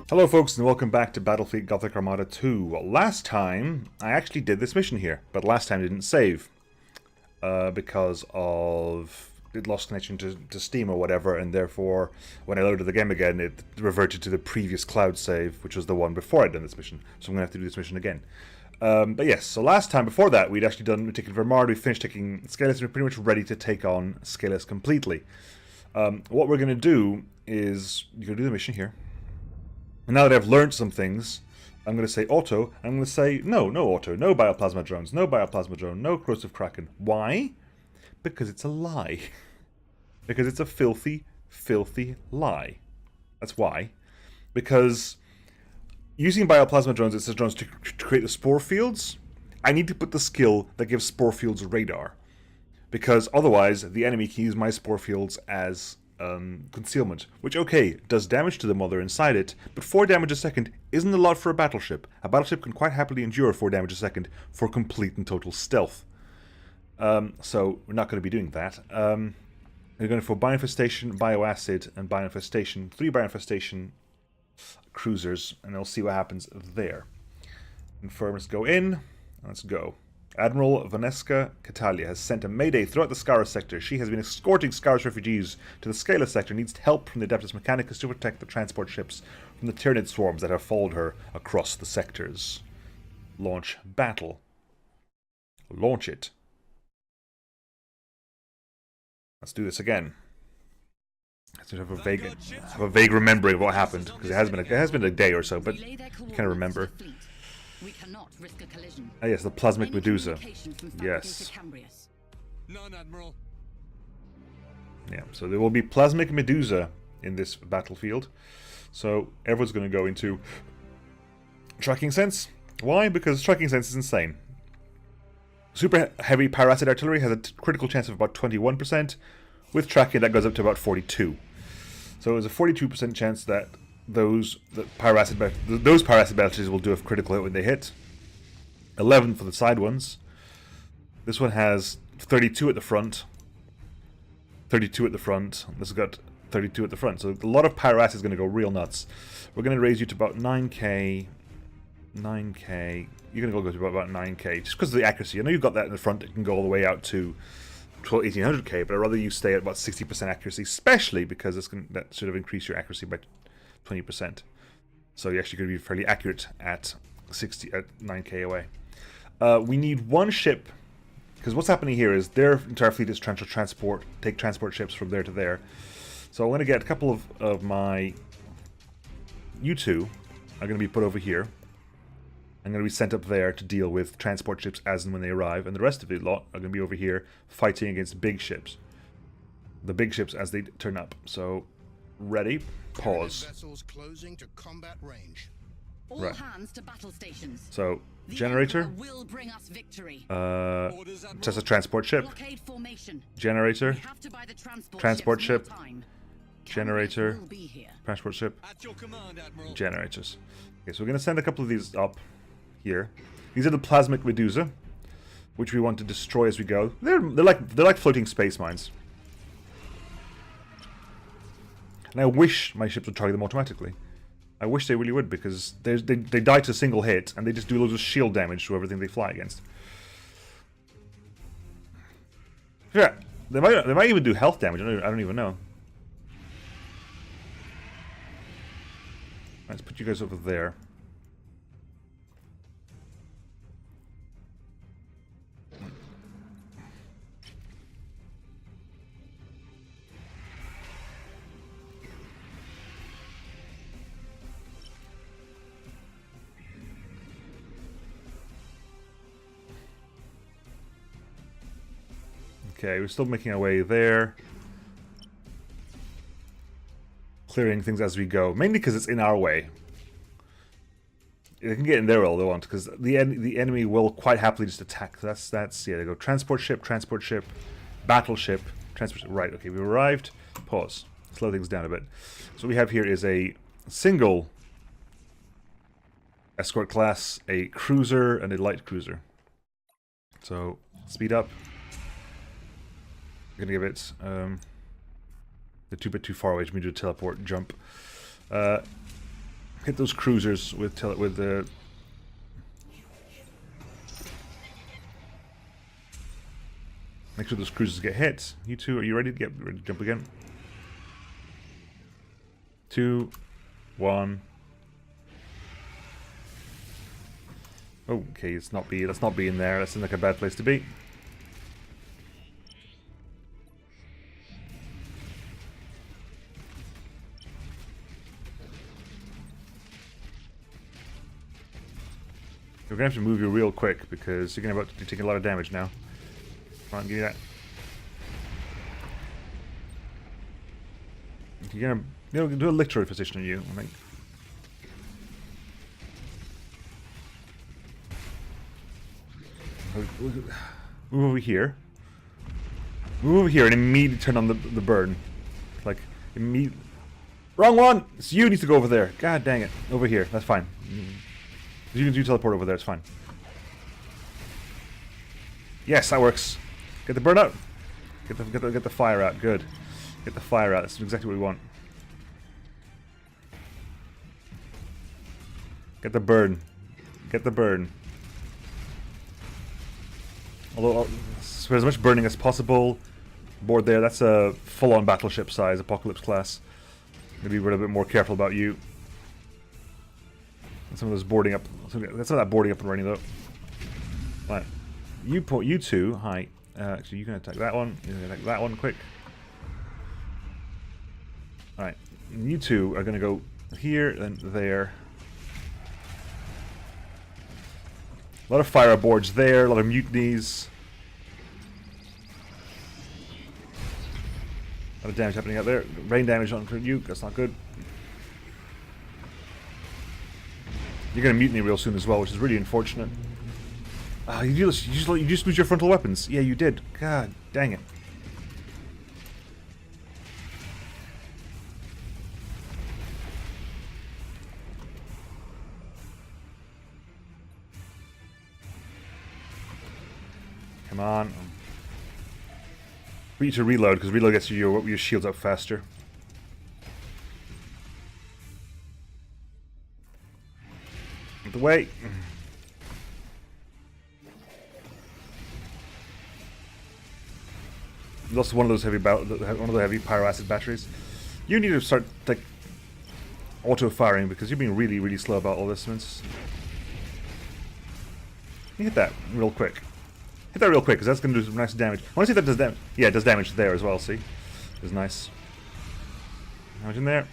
Hello folks and welcome back to Battlefleet Gothic Armada 2. Last time I actually did this mission here, but last time I didn't save because of it lost connection to Steam or whatever, and therefore when I loaded the game again it reverted to the previous cloud save, which was the one before I'd done this mission, so I'm going to have to do this mission again. But yes, so last time before that we'd actually done Meticulous Armada, we finished taking Scaleless, and we're pretty much ready to take on Scaleless completely. What we're going to do is, you're going to do the mission here. And now that I've learned some things, I'm going to say auto, and I'm going to say no auto, no bioplasma drones, no bioplasma drone, no corrosive kraken. Why? Because it's a lie. Because it's a filthy, filthy lie. That's why. Because using bioplasma drones, it says drones to create the spore fields, I need to put the skill that gives spore fields radar. Because otherwise, the enemy can use my spore fields as concealment, which, okay, does damage to the mother inside it, but 4 damage a second isn't a lot for a battleship. A battleship can quite happily endure 4 damage a second for complete and total stealth. So we're not going to be doing that. We're going for Bioinfestation, Bioacid, and Bioinfestation. 3 Bioinfestation cruisers, and we'll see what happens there. Confirm, let's go in. Let's go. Admiral Vaneska Catalia has sent a mayday throughout the Scarus sector. She has been escorting Scarus refugees to the Scaleless sector and needs help from the Adeptus Mechanicus to protect the transport ships from the Tyranid swarms that have followed her across the sectors. Launch battle. Launch it. Let's do this again. Let's have a vague remembering of what happened, because it has been a day or so, but you kind of remember. We cannot risk a collision. Ah yes, the Plasmic Medusa. Yes. None, Admiral. Yeah, so there will be Plasmic Medusa in this battlefield. So everyone's going to go into Tracking Sense. Why? Because Tracking Sense is insane. Super heavy Pyroacid artillery has a critical chance of about 21%. With tracking, that goes up to about 42. So there's a 42% chance that those Pyroacid batteries will do a critical hit when they hit. 11 for the side ones. This one has 32 at the front. 32 at the front. This has got 32 at the front. So a lot of Pyroacid is going to go real nuts. We're going to raise you to about 9k. 9k. You're going to go to about 9k. Just because of the accuracy. I know you've got that in the front. It can go all the way out to 1800k. But I'd rather you stay at about 60% accuracy. Especially because that should have increased your accuracy by 20%. So you're actually going to be fairly accurate at 9k away. We need one ship, because what's happening here is their entire fleet is trying to take transport ships from there to there. So I'm going to get a couple of my... You two are going to be put over here. I'm going to be sent up there to deal with transport ships as and when they arrive, and the rest of the lot are going to be over here fighting against big ships. The big ships as they turn up. So, ready. Pause. Vessels closing to combat range. All hands to battle stations. So, generator. Will bring us victory. Just a transport ship. Blockade formation. Generator. We have to buy the Transport ship. Generator. Transport ship. At your command, Admiral. Generators. Okay, so we're going to send a couple of these up here. These are the Plasmic Medusa, which we want to destroy as we go. They're like floating space mines. And I wish my ships would target them automatically. I wish they really would, because they die to a single hit, and they just do loads of shield damage to everything they fly against. Yeah, they might even do health damage. I don't even know. Let's put you guys over there. Okay, we're still making our way there. Clearing things as we go, mainly because it's in our way. They can get in there all they want, because the enemy will quite happily just attack. That's yeah. They go transport ship, battleship, transport ship. Right. Okay, we've arrived. Pause. Slow things down a bit. So what we have here is a single escort class, a cruiser, and a light cruiser. So speed up. I'm gonna give it They're a bit too far away for me to teleport and jump. Hit those cruisers with the... Make sure those cruisers get hit. You two, are you ready to jump again? 2, 1. Okay, let's not be in there. That seems like a bad place to be. We're gonna have to move you real quick because you're about to take a lot of damage now. Come on, give me that. You're gonna, do a literary position on you, I think. Move over here. Move over here and immediately turn on the burn. Like, immediately. Wrong one! It's you needs to go over there. God dang it. Over here. That's fine. You can do teleport over there. It's fine. Yes, that works. Get the burn out. Get the fire out. Good. Get the fire out. That's exactly what we want. Get the burn. Get the burn. Although, so as much burning as possible. Board there. That's a full-on battleship size Apocalypse class. Maybe we're a bit more careful about you. And some of those boarding up. That's not that boarding up and running though. Right. You two. Hi. Actually, you can attack that one. You can attack that one quick. Alright. You two are going to go here and there. A lot of fire aboards there. A lot of mutinies. A lot of damage happening out there. Rain damage on you. That's not good. You're going to mutiny real soon as well, which is really unfortunate. You just lose your frontal weapons. Yeah, you did. God dang it. Come on. We need to reload, because reload gets your shields up faster. Out the way. Lost one of those heavy pyro acid batteries. You need to start like auto firing because you're being really, really slow about all this. You hit that real quick. Hit that real quick because that's going to do some nice damage. I want to see if that does damage. Yeah, it does damage there as well. See, it's nice. Damage in there.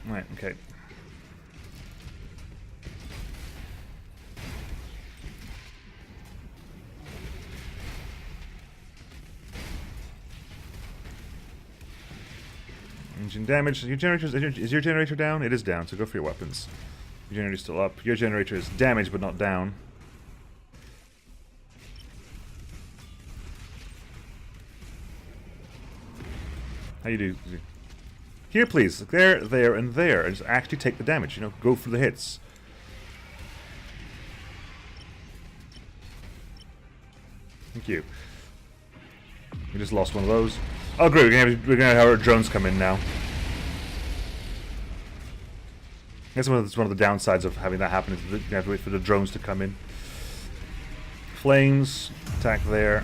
Right. Okay. Engine damage. Is your generator down? It is down, so go for your weapons. Your generator's still up. Your generator is damaged but not down. How you do? Here, please. There, there, and there. And just actually take the damage. You know, go for the hits. Thank you. We just lost one of those. Oh great, we're gonna have our drones come in now. That's one of the downsides of having that happen, is you have to wait for the drones to come in. Flames, attack there.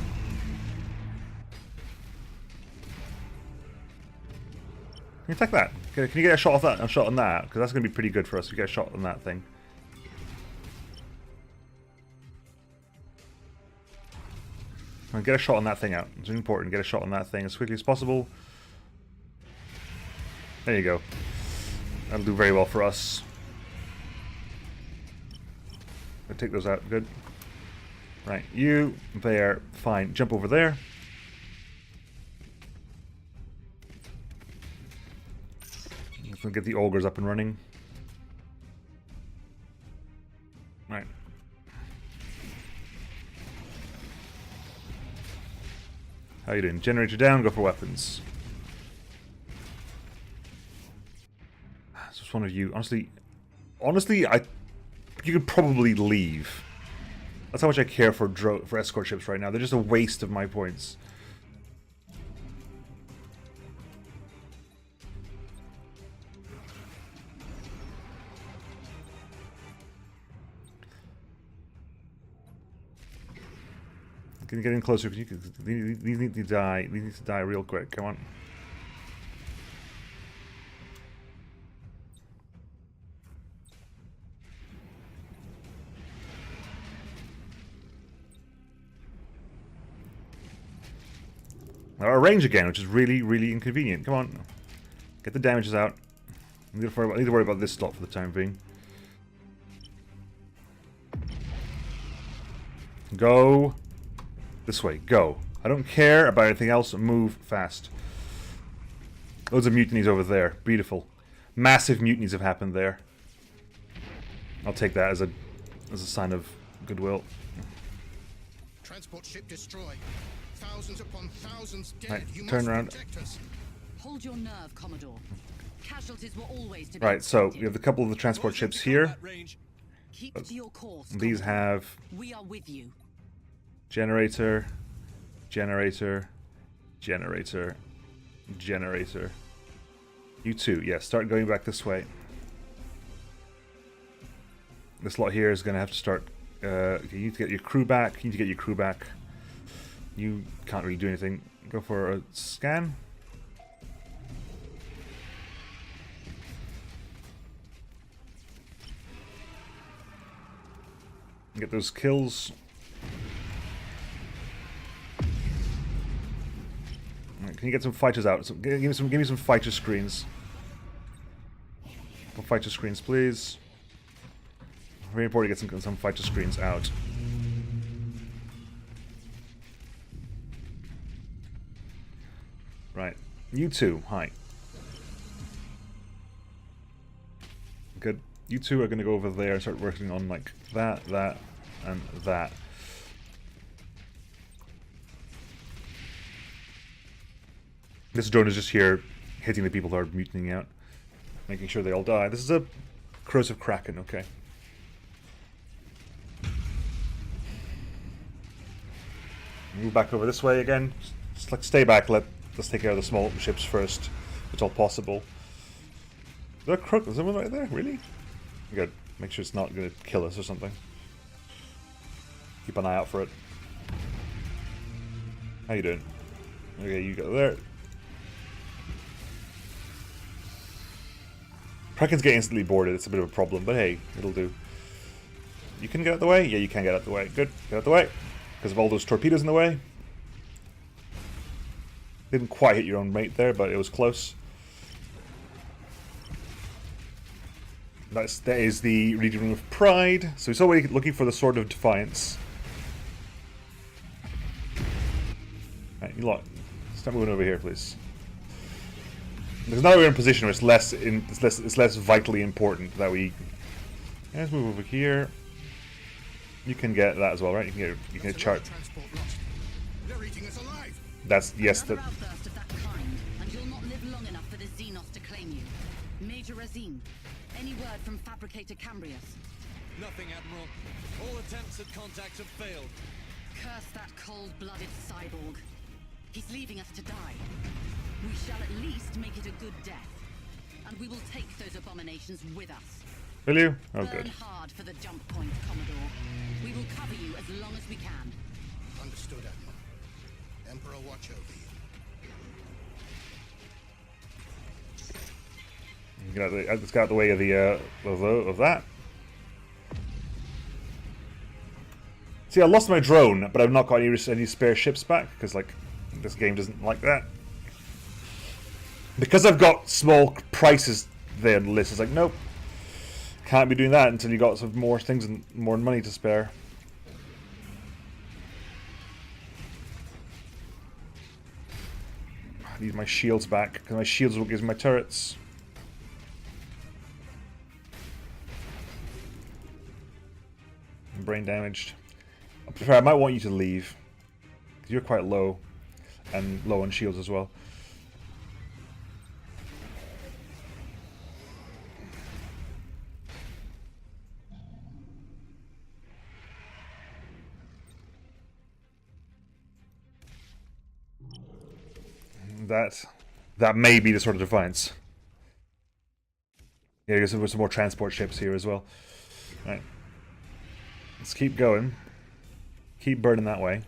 Can you attack that? Can you get a shot off that? A shot on that? Because that's gonna be pretty good for us if you get a shot on that thing. And get a shot on that thing out. It's important. Get a shot on that thing as quickly as possible. There you go. That'll do very well for us. I'll take those out. Good. Right. You. There. Fine. Jump over there. Let's get the ogres up and running. Right. How you doing? Generator down, go for weapons. It's just one of you. Honestly, you could probably leave. That's how much I care for escort ships right now. They're just a waste of my points. Can you get in closer? These need to die. These need to die real quick. Come on. Our range again, which is really, really inconvenient. Come on. Get the damages out. I need to worry about this slot for the time being. Go this way. Go. I don't care about anything else. Move fast. Loads of mutinies over there. Beautiful. Massive mutinies have happened there. I'll take that as a sign of goodwill. Transport ship destroyed. Thousands upon thousands dead. Right, You turn must around. protect us. Hold your nerve, Commodore. Casualties were always to be Right, so expected. we have a couple of the transport Closing ships to here. combat range. Keep to your course. These Commodore. have We are with you. generator, generator, generator, generator. You too, yeah, start going back this way. This lot here is going to have to start... you need to get your crew back, you need to get your crew back. You can't really do anything. Go for a scan. Get those kills. Right, can you get some fighters out? Give me some fighter screens. Some fighter screens, please. Very important to get some fighter screens out. Right, you two, hi. Good. You two are going to go over there and start working on like that, that, and that. This drone is just here hitting the people that are mutinying out, making sure they all die. This is a corrosive kraken, okay. Move back over this way again. Just like stay back. Let's take care of the small ships first, if it's all possible. Is there a crook? Is someone right there? Really? Good. Make sure it's not going to kill us or something. Keep an eye out for it. How you doing? Okay, you go there. Krakens get instantly boarded. It's a bit of a problem, but hey, it'll do. You can get out the way? Yeah, you can get out the way. Good. Get out the way. Because of all those torpedoes in the way. Didn't quite hit your own mate there, but it was close. That is the Region of Pride. So he's always looking for the Sword of Defiance. Right, you lot, start moving over here, please. Because now we're in a position where it's less vitally important that we. Yeah, let's move over here. You can get that as well, right? You can get chart. Transport lost. They're eating us alive. That's yes. Another outburst of that kind, and you'll not live long enough for the Xenos to claim you. Major Razine, any word from Fabricator Cambrius? Nothing, Admiral. All attempts at contact have failed. Curse that cold-blooded cyborg. He's leaving us to die. We shall at least make it a good death. And we will take those abominations with us. Will you? Oh, Burn good. hard for the jump point, Commodore. We will cover you as long as we can. Understood, Admiral. Emperor, watch over you. Let's get out the way of the of that. See, I lost my drone, but I've not got any spare ships back because like this game doesn't like that. Because I've got small prices there on the list, it's like nope, can't be doing that until you got some more things and more money to spare. I need my shields back because my shields will give me my turrets. Brain damaged. I prefer. I might want you to leave because you're quite low, and low on shields as well. That may be the Sword of Defiance. Yeah, there's some more transport ships here as well. Right. Let's keep going. Keep burning that way.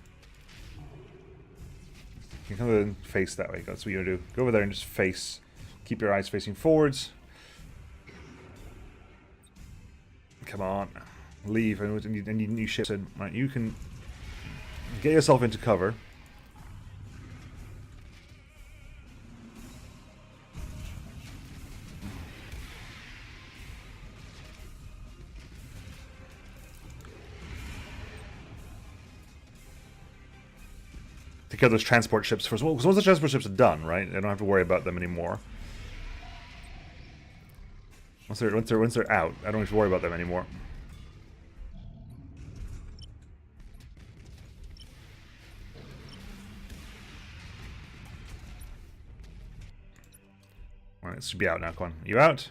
You can come and face that way. That's what you're gonna do. Go over there and just face. Keep your eyes facing forwards. Come on. Leave. And you need new ships in. Right, you can get yourself into cover. Take care of those transport ships first. Well, because once the transport ships are done, right? I don't have to worry about them anymore. Once they're out, I don't have to worry about them anymore. Alright, it should be out now. Come on. You out?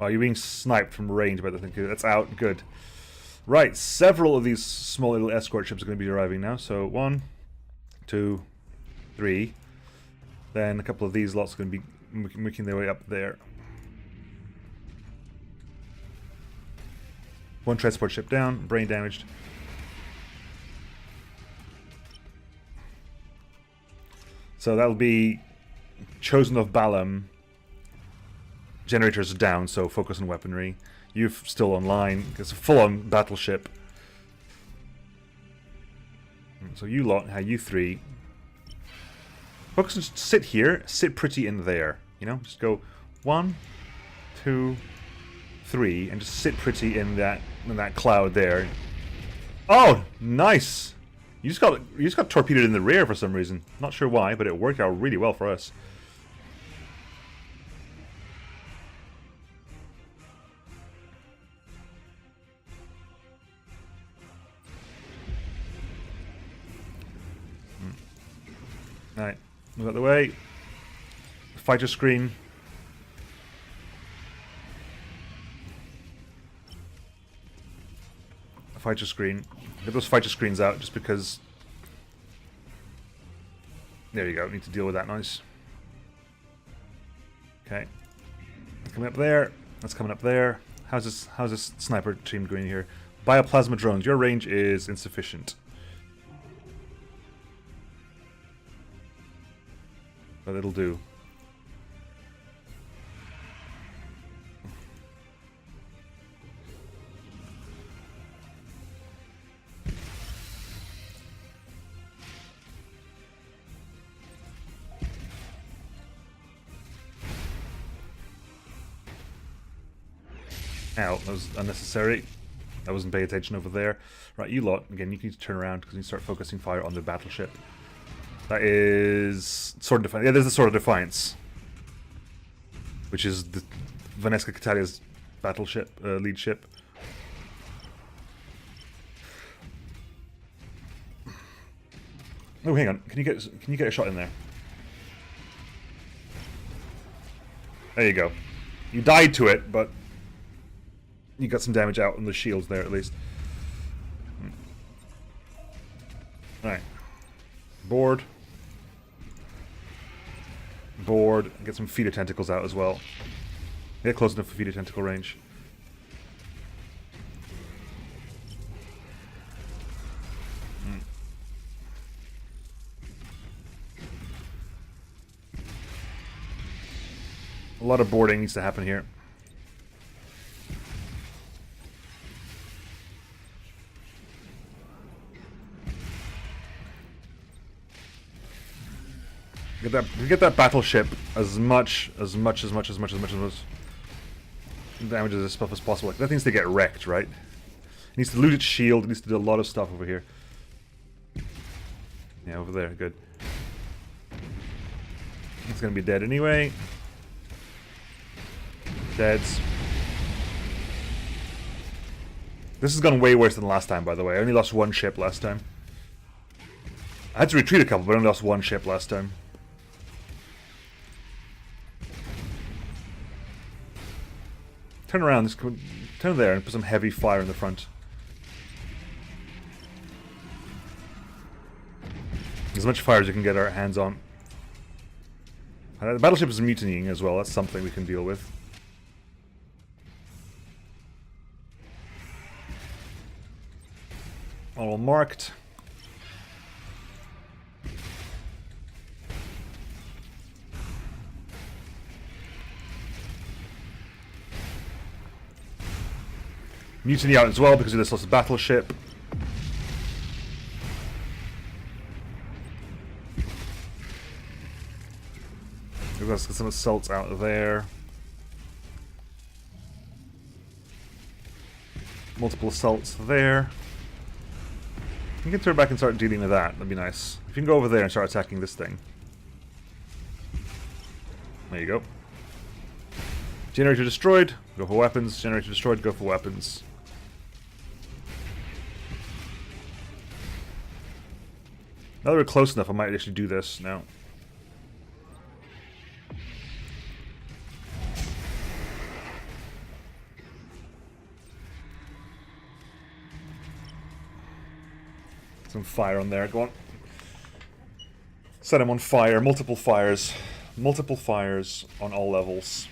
Oh, you're being sniped from range by the thing. That's out. Good. Right, several of these small little escort ships are going to be arriving now. So 1, 2, 3. Then a couple of these lots are going to be making their way up there. One transport ship down, brain damaged. So that'll be Chosen of Balam. Generators are down, so focus on weaponry. You're still online. It's a full-on battleship. So you lot, you three. Focus on just sit here, sit pretty in there. You know, just go 1, 2, 3, and just sit pretty in that cloud there. Oh, nice! You just got torpedoed in the rear for some reason. Not sure why, but it worked out really well for us. Alright, move out the way. Fighter screen. Fighter screen. Get those fighter screens out just because. There you go, need to deal with that noise. Okay. Coming up there. That's coming up there. How's this sniper team going here? Bioplasma drones. Your range is insufficient. But it'll do. Ow, that was unnecessary. I wasn't paying attention over there. Right, you lot, again, you need to turn around because you start focusing fire on the battleship. That is Sword of Defiance. Yeah, there's the Sword of Defiance, which is the Vanesca Catalia's battleship, lead ship. Oh, hang on. Can you get a shot in there? There you go. You died to it, but you got some damage out on the shields there at least. Alright. Board. Get some feeder tentacles out as well. Get close enough for feeder tentacle range. A lot of boarding needs to happen here. Get that battleship as much damage as stuff as possible. That needs to get wrecked, right? It needs to loot its shield. It needs to do a lot of stuff over here. Yeah, over there. Good. It's gonna be dead anyway. Deads. This has gone way worse than last time, by the way. I only lost one ship last time. I had to retreat a couple, but I only lost one ship last time. Turn around, just turn there and put some heavy fire in the front. As much fire as you can get our hands on. The battleship is mutinying as well, that's something we can deal with. All marked. Mutiny out as well because of this lost battleship. Let's get some assaults out of there. Multiple assaults there. You can turn back and start dealing with that. That'd be nice. If you can go over there and start attacking this thing. There you go. Generator destroyed. Go for weapons. Generator destroyed. Go for weapons. Now that we're close enough, I might actually do this now. Some fire on there. Go on. Set him on fire. Multiple fires. Multiple fires on all levels.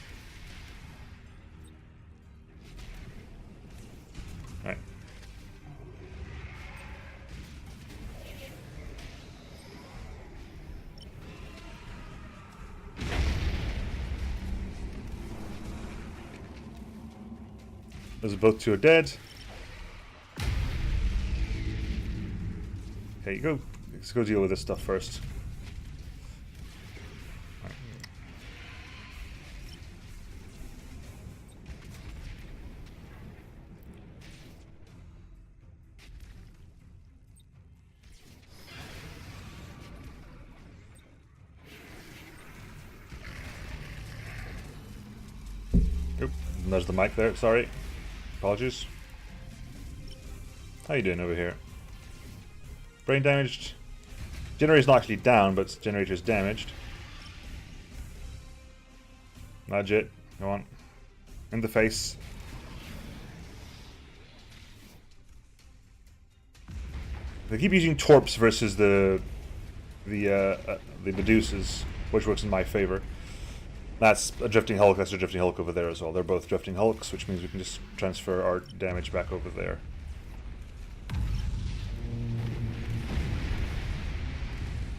Alright. Those both two are dead. Okay, you go. Let's go deal with this stuff first. Right. Oop, there's the mic there. Sorry, apologies. How you doing over here? Brain damaged. Generator's not actually down, but generator's damaged. Nudge it. Go on. In the face. They keep using torps versus the Medusas, which works in my favor. That's a drifting hulk. That's a drifting hulk over there as well. They're both drifting hulks, which means we can just transfer our damage back over there.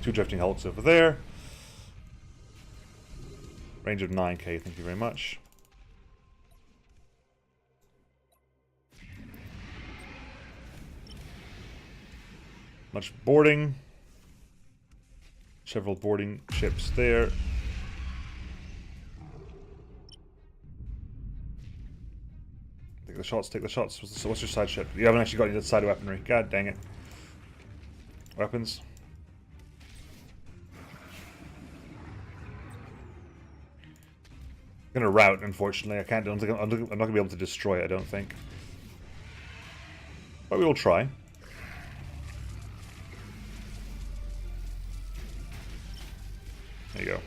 Two drifting hulks over there. Range of 9k, thank you very much. Much boarding. Several boarding ships there. Take the shots, take the shots. What's your side ship? You haven't actually got any side weaponry. God dang it. Weapons. I'm gonna rout, unfortunately. I can't. I'm not gonna be able to destroy it. I don't think. But we will try. There you go.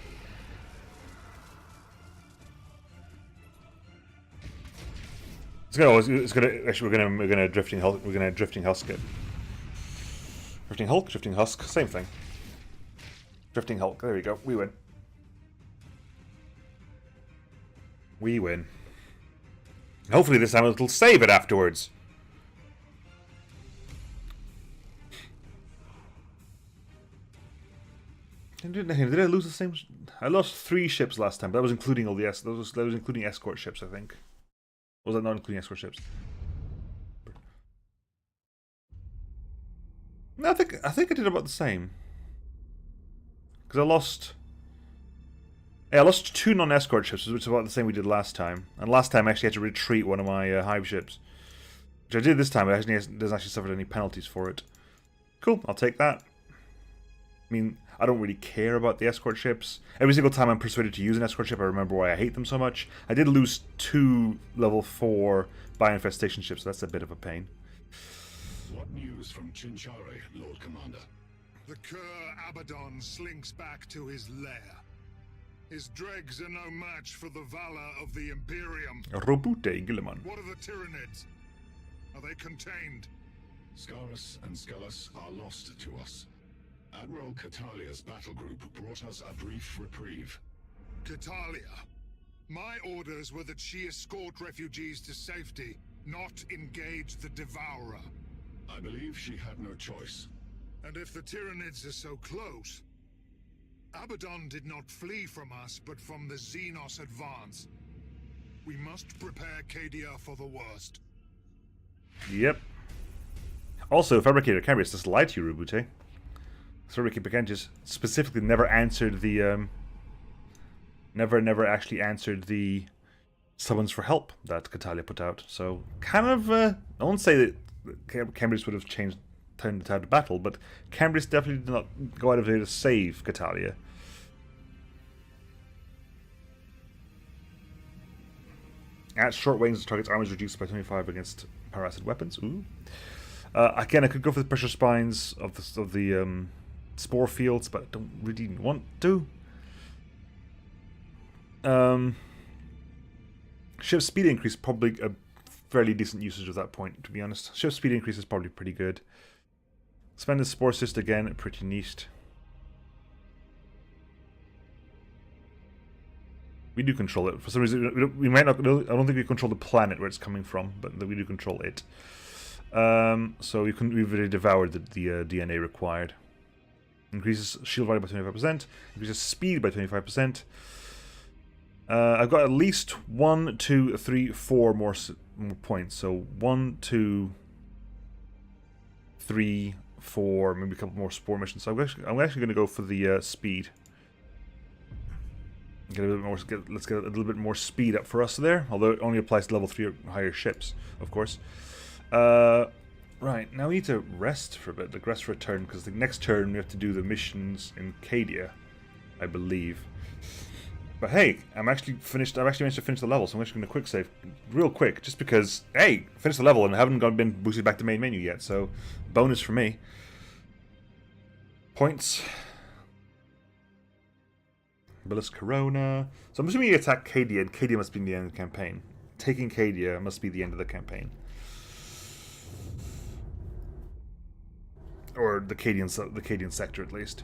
Actually, we're gonna drifting hulk. We're gonna drifting husk it. Drifting hulk, drifting husk, same thing. Drifting hulk. There we go. We win. We win. Hopefully this time it'll save it afterwards. Did I lose the same? I lost 3 ships last time. But that was including all the that was including escort ships, I think. Or was that not including escort ships? No, I think I did about the same. Because I lost. Yeah, I lost 2 non-escort ships, which is about the same we did last time. And last time I actually had to retreat one of my hive ships. Which I did this time, but it doesn't actually suffer any penalties for it. Cool, I'll take that. I mean, I don't really care about the escort ships. Every single time I'm persuaded to use an escort ship, I remember why I hate them so much. I did lose 2 level 4 bioinfestation ships, so that's a bit of a pain. What news from Chinchare, Lord Commander? The Cur Abaddon slinks back to his lair. His dregs are no match for the valor of the Imperium. Robute, Gulliman. What of the Tyranids? Are they contained? Scarus and Scullus are lost to us. Admiral Catalia's battle group brought us a brief reprieve. Catalia? My orders were that she escort refugees to safety, not engage the Devourer. I believe she had no choice. And if the Tyranids are so close... Abaddon did not flee from us, but from the Xenos advance. We must prepare Cadia for the worst. Yep. Also, Fabricator Cambrius just lied to you, Rubute. Fabricator Cambrius specifically never answered the never actually answered the summons for help that Catalia put out. So kind of I won't say that Cambrius would have turned the tide to battle, but Cambrius definitely did not go out of there to save Catalia. At short range, the target's armor is reduced by 25 against power acid weapons. Ooh. Again, I could go for the pressure spines of the spore fields, but I don't really want to. Ship speed increase, probably a fairly decent usage of that point, to be honest. Ship speed increase is probably pretty good. Spend the spore cyst again, pretty neat. We do control it. For some reason, we might not. I don't think we control the planet where it's coming from, but we do control it. So we've already devoured the DNA required. Increases shield value by 25%. Increases speed by 25%. I've got at least 1, 2, 3, 4 more points. So 1, 2, 3, 4, maybe a couple more spore missions. So I'm actually going to go for the speed. Get a bit more. Let's get a little bit more speed up for us there. Although it only applies to level 3 or higher ships, of course. Right, now we need to rest for a bit. Like rest for a turn, because the next turn we have to do the missions in Cadia, I believe. But hey, I've actually managed to finish the level, so I'm actually going to quick save real quick, just because hey, finish the level and I haven't been boosted back to main menu yet. So bonus for me. Points. Belis Corona. So I'm assuming you attack Cadia, and Cadia must be the end of the campaign. Taking Cadia must be the end of the campaign. Or the Cadian sector, at least.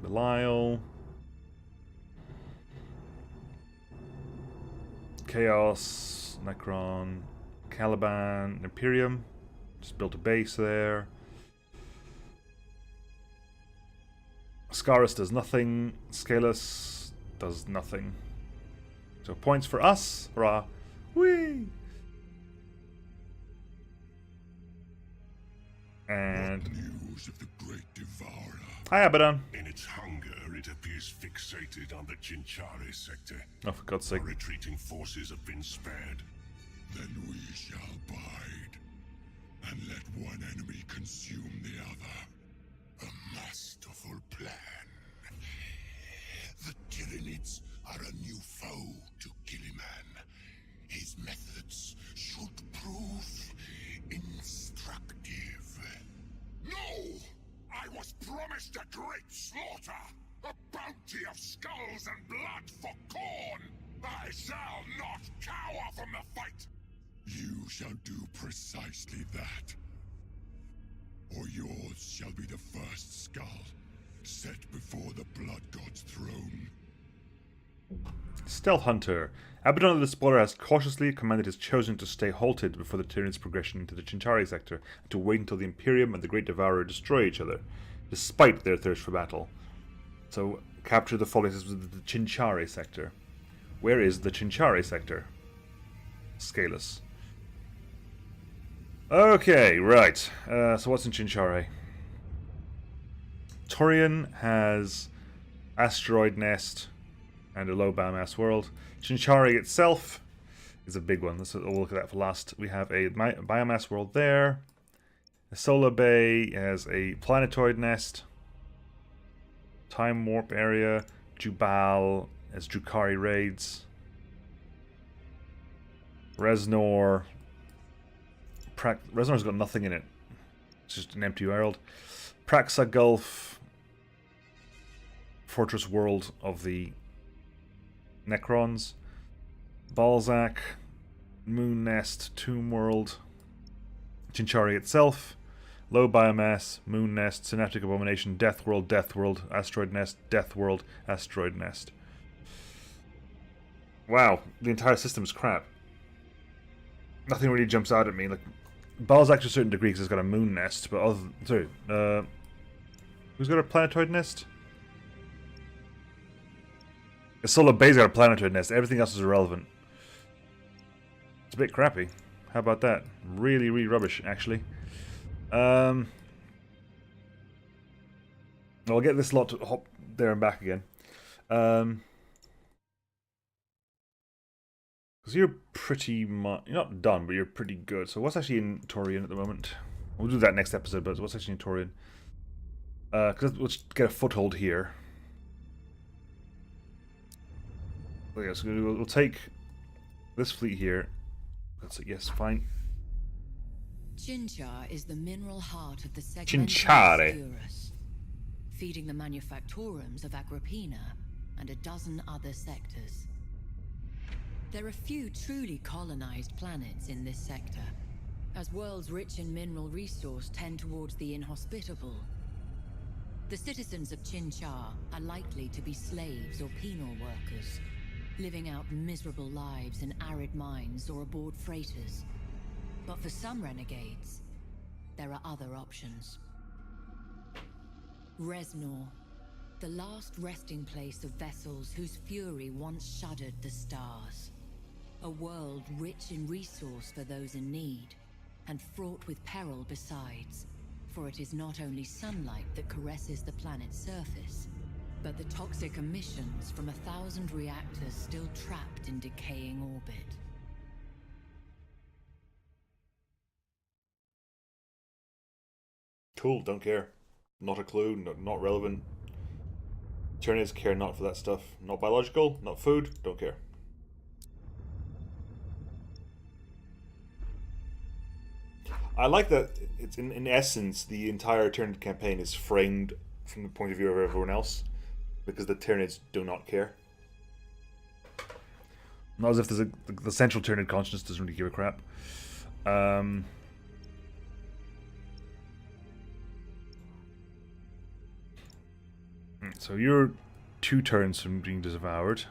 Belial. Chaos. Necron. Caliban. Imperium. Just built a base there. Scarus does nothing. Scalus does nothing. So points for us. Hurrah. Whee! And News of the great devourer. Hi, Abaddon. In its hunger, it appears fixated on the Chinchare sector. Oh, for God's sake. Our retreating forces have been spared. Then we shall bide, and let one enemy consume the other. A masterful plan. The Tyranids are a new foe to Gulliman. His methods should prove instructive. No! I was promised a great slaughter! A bounty of skulls and blood for corn! I shall not cower from the fight! You shall do precisely that. Or yours shall be the first skull set before the Blood God's throne. Stealth Hunter. Abaddon the Spoiler has cautiously commanded his chosen to stay halted before the Tyranids' progression into the Chinchare sector, and to wait until the Imperium and the Great Devourer destroy each other, despite their thirst for battle. So, capture the fortresses of the Chinchare sector. Where is the Chinchare sector? Scalus. Okay, right. So what's in Chinchare? Torian has Asteroid Nest and a low biomass world. Chinchare itself is a big one. We'll look at that for last. We have a biomass world there. A Solar Bay has a planetoid nest. Time warp area. Jubal has Drukhari raids. Reznor. Reznor's got nothing in it. It's just an empty world. Praxa Gulf. Fortress world of the Necrons. Balzac. Moon Nest. Tomb World. Chinchare itself. Low Biomass. Moon Nest. Synaptic Abomination. Death World. Death World. Asteroid Nest. Death World. Asteroid Nest. Wow. The entire system is crap. Nothing really jumps out at me. Like Balzac to a certain degree because it's got a moon nest, but who's got a planetoid nest? A Solar Bay's got a planetoid nest. Everything else is irrelevant. It's a bit crappy. How about that? Really, really rubbish, actually. I'll get this lot to hop there and back again. Because you're pretty much... You're not done, but you're pretty good. So what's actually in Taurian at the moment? We'll do that next episode, but what's actually in Taurian? Because let's get a foothold here. Okay, so we'll take this fleet here. That's it, yes, fine. Chinchar is the mineral heart of the Chinchare. Segmentus, feeding the manufactorums of Agrippina and a dozen other sectors. There are few truly colonized planets in this sector, as worlds rich in mineral resource tend towards the inhospitable. The citizens of Chinchar are likely to be slaves or penal workers, living out miserable lives in arid mines or aboard freighters. But for some renegades, there are other options. Resnor, the last resting place of vessels whose fury once shuddered the stars. A world rich in resource for those in need, and fraught with peril besides, for it is not only sunlight that caresses the planet's surface, but the toxic emissions from 1,000 reactors still trapped in decaying orbit. Cool, don't care. Not a clue, not relevant. Tyranids care not for that stuff. Not biological, not food, don't care. I like that it's in essence the entire Tyranid campaign is framed from the point of view of everyone else, because the Tyranids do not care. Not as if there's the central Tyranid consciousness doesn't really give a crap. So you're 2 turns from being devoured.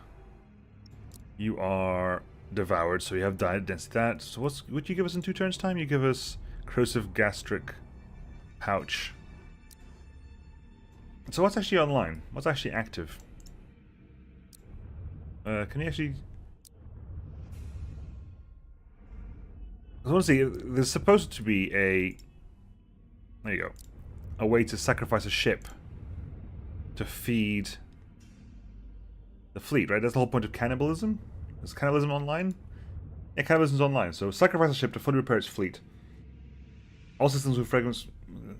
You are devoured, so you have diet density. That. So what you give us in 2 turns time? You give us corrosive gastric pouch. So what's actually online? What's actually active? Can you actually... I want to see, there's supposed to be a... There you go. A way to sacrifice a ship to feed the fleet, right? That's the whole point of cannibalism? Is cannibalism online? Yeah, cannibalism's online. So sacrifice a ship to fully repair its fleet. All systems with fragments...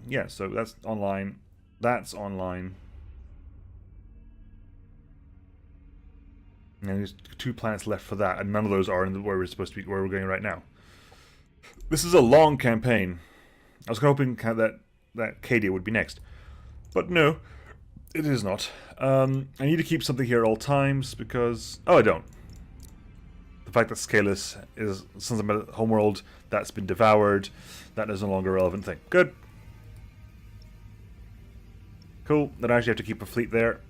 Yeah, so that's online. That's online. And there's 2 planets left for that, and none of those are in where we're supposed to be, where we're going right now. This is a long campaign. I was hoping that Cadia would be next, but no, it is not. I need to keep something here at all times because I don't. The fact that Scalus is Sons of Homeworld, that's been devoured. That is no longer a relevant thing. Good. Cool. Then I actually have to keep a fleet there.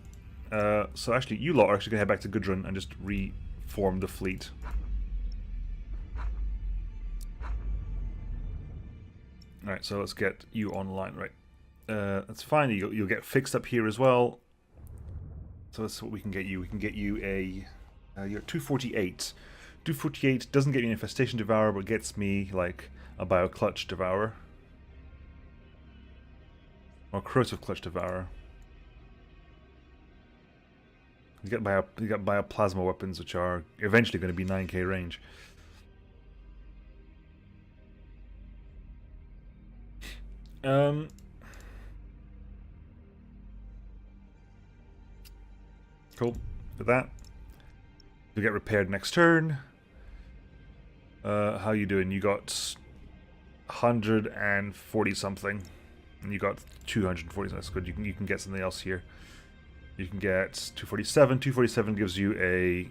So actually, you lot are actually going to head back to Gudrun and just reform the fleet. Alright, so let's get you online, right. That's fine, you'll get fixed up here as well. So that's what we can get you. We can get you a... you're at 248. 248 doesn't get me an Infestation Devourer, but gets me, like, a Bio-Clutch Devourer. Or Corrosive Clutch Devourer. You got Bioplasma weapons, which are eventually going to be 9k range. Cool. For that, you'll get repaired next turn. How you doing? You got 140 something, and you got 240. That's good. You can get something else here. You can get 247. 247 gives you a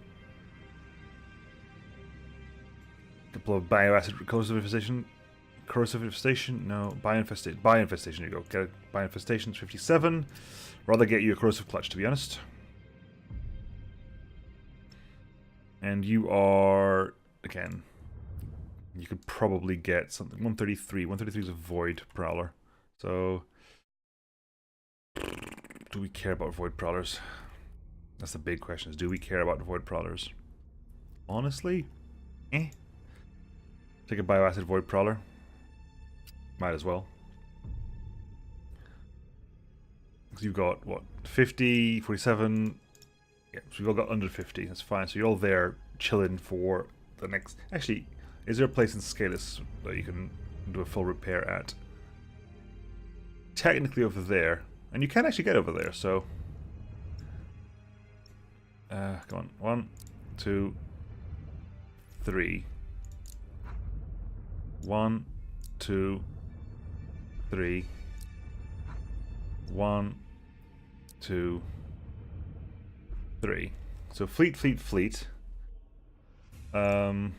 couple of bioacid corrosive infestation. Corrosive infestation? No. Bioinfestation. You go. Get a bioinfestation. 57. Rather get you a corrosive clutch, to be honest. And you are, again, you could probably get something. 133. 133 is a Void Prowler. So, do we care about Void Prowlers? That's the big question, is do we care about Void Prowlers? Honestly? Take a bioacid void prowler. Might as well. Because you've got, what, 50, 47... Yeah, so you've all got under 50, that's fine. So you're all there chilling for the next... Actually, is there a place in Scalus that you can do a full repair at? Technically over there. And you can actually get over there, so... come on. 1, 2, 3. 1, 2, 3. 1, 2, 3. So fleet, fleet, fleet. I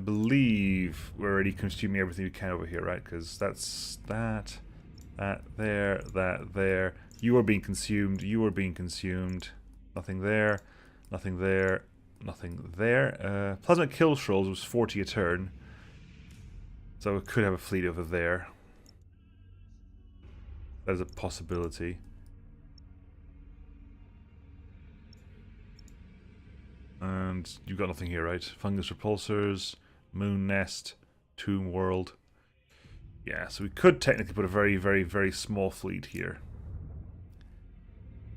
believe we're already consuming everything we can over here, right? Because that's that there. You are being consumed. You are being consumed. Nothing there. Nothing there. Nothing there. Plasma kill trolls was 40 a turn. So we could have a fleet over there. That is a possibility. And you've got nothing here, right? Fungus repulsors, moon nest, tomb world. Yeah, so we could technically put a very, very, very small fleet here.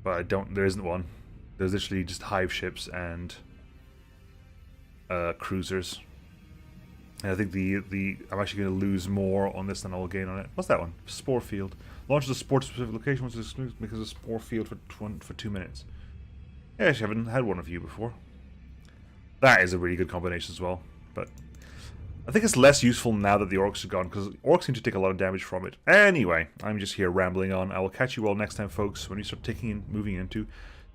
But I don't, there isn't one. There's literally just hive ships and cruisers. And I think I'm actually going to lose more on this than I'll gain on it. What's that one? Spore field. Launches a spore to a specific location once it's because a spore field for 2 minutes. Yeah, actually, I haven't had one of you before. That is a really good combination as well. But I think it's less useful now that the orcs are gone, because orcs seem to take a lot of damage from it. Anyway, I'm just here rambling on. I will catch you all next time, folks, when we start moving into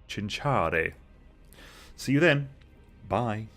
Chinchare. See you then. Bye.